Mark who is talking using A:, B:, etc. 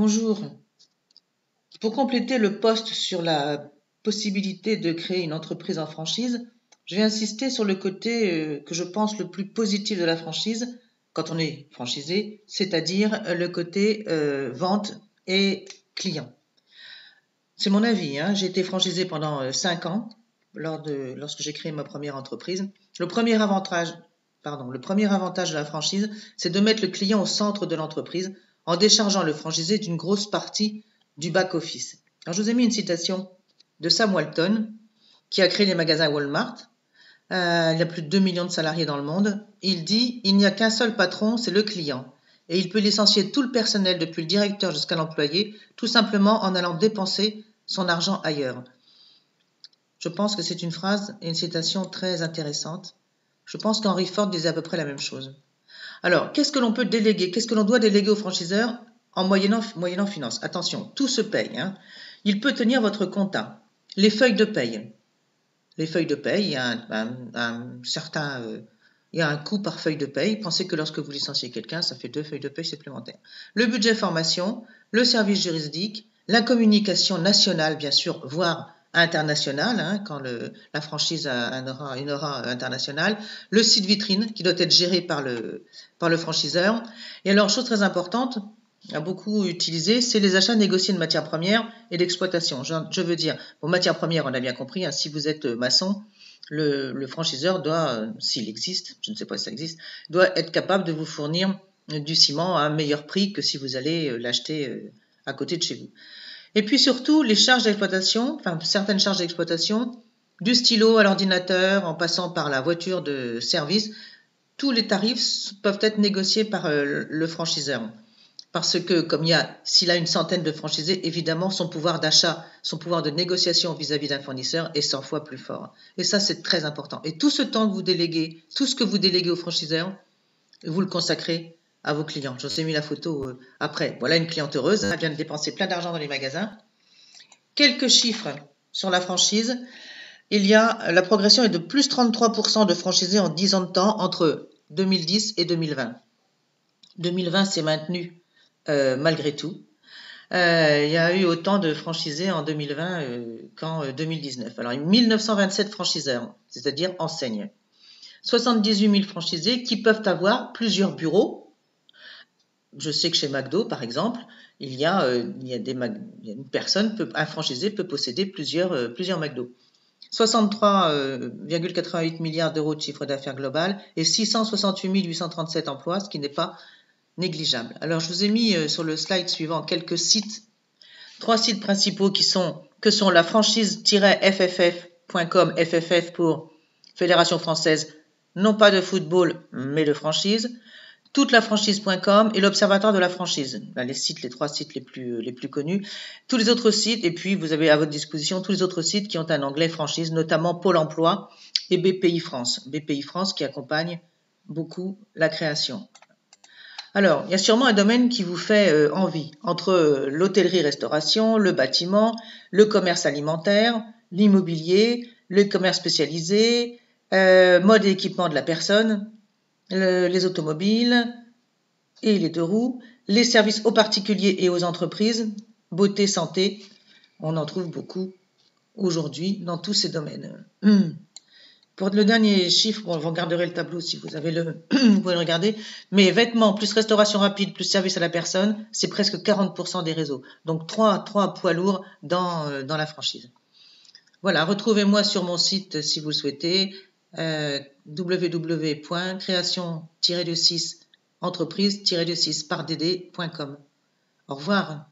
A: Bonjour. Pour compléter le post sur la possibilité de créer une entreprise en franchise, je vais insister sur le côté que je pense le plus positif de la franchise quand on est franchisé, c'est-à-dire le côté vente et client. C'est mon avis, hein. J'ai été franchisé pendant 5 ans lorsque j'ai créé ma première entreprise. Le premier avantage de la franchise, c'est de mettre le client au centre de l'entreprise en déchargeant le franchisé d'une grosse partie du back-office. Alors, je vous ai mis une citation de Sam Walton, qui a créé les magasins Walmart. Il y a plus de 2 millions de salariés dans le monde. Il dit « Il n'y a qu'un seul patron, c'est le client. Et il peut licencier tout le personnel, depuis le directeur jusqu'à l'employé, tout simplement en allant dépenser son argent ailleurs. » Je pense que c'est une phrase et une citation très intéressante. Je pense qu'Henry Ford disait à peu près la même chose. Alors, qu'est-ce que l'on peut déléguer? Qu'est-ce que l'on doit déléguer au franchiseur en moyennant finance? Attention, tout se paye, hein. Il peut tenir votre compta, les feuilles de paye. Les feuilles de paye, il y a il y a un coût par feuille de paye. Pensez que lorsque vous licenciez quelqu'un, ça fait 2 feuilles de paye supplémentaires. Le budget formation, le service juridique, la communication nationale, bien sûr, voire internationale, hein, quand la franchise a une aura internationale, le site vitrine qui doit être géré par le franchiseur. Et alors, chose très importante, a beaucoup utilisé, c'est les achats négociés de matières premières et d'exploitation. Je veux dire, pour matières premières, on a bien compris, hein, si vous êtes maçon, le franchiseur doit, s'il existe, je ne sais pas si ça existe, doit être capable de vous fournir du ciment à un meilleur prix que si vous allez l'acheter à côté de chez vous. Et puis surtout, les charges d'exploitation, enfin certaines charges d'exploitation, du stylo à l'ordinateur, en passant par la voiture de service, tous les tarifs peuvent être négociés par le franchiseur. Parce que, s'il a une centaine de franchisés, évidemment, son pouvoir d'achat, son pouvoir de négociation vis-à-vis d'un fournisseur est 100 fois plus fort. Et ça, c'est très important. Et tout ce temps que vous déléguez, tout ce que vous déléguez aux franchiseurs, vous le consacrez à vos clients. Je vous ai mis la photo après. Voilà une cliente heureuse, elle vient de dépenser plein d'argent dans les magasins. Quelques chiffres sur la franchise. La progression est de plus 33% de franchisés en 10 ans de temps entre 2010 et 2020. 2020 s'est maintenu malgré tout. Il y a eu autant de franchisés en 2020 qu'en 2019. Alors, 1927 franchiseurs, c'est-à-dire enseignes. 78 000 franchisés qui peuvent avoir plusieurs bureaux. Je sais que chez McDo, par exemple, un franchisé peut posséder plusieurs McDo. 63,88 milliards d'euros de chiffre d'affaires global et 668 837 emplois, ce qui n'est pas négligeable. Alors, je vous ai mis sur le slide suivant quelques sites, 3 sites principaux que sont la franchise-fff.com, FFF pour Fédération Française, non pas de football, mais de franchise, toutelafranchise.com et l'Observatoire de la franchise. Là, les 3 sites les plus connus. Tous les autres sites, et puis vous avez à votre disposition tous les autres sites qui ont un onglet franchise, notamment Pôle emploi et BPI France. BPI France qui accompagne beaucoup la création. Alors, il y a sûrement un domaine qui vous fait envie, entre l'hôtellerie-restauration, le bâtiment, le commerce alimentaire, l'immobilier, le commerce spécialisé, mode et équipement de la personne, les automobiles et les 2 roues, les services aux particuliers et aux entreprises, beauté, santé, on en trouve beaucoup aujourd'hui dans tous ces domaines. Pour le dernier chiffre, vous regarderez le tableau si vous avez vous pouvez le regarder, mais vêtements plus restauration rapide plus service à la personne, c'est presque 40% des réseaux. Donc 3 poids lourds dans la franchise. Voilà, retrouvez-moi sur mon site si vous le souhaitez, www.création-6entreprise-6pardd.com. Au revoir.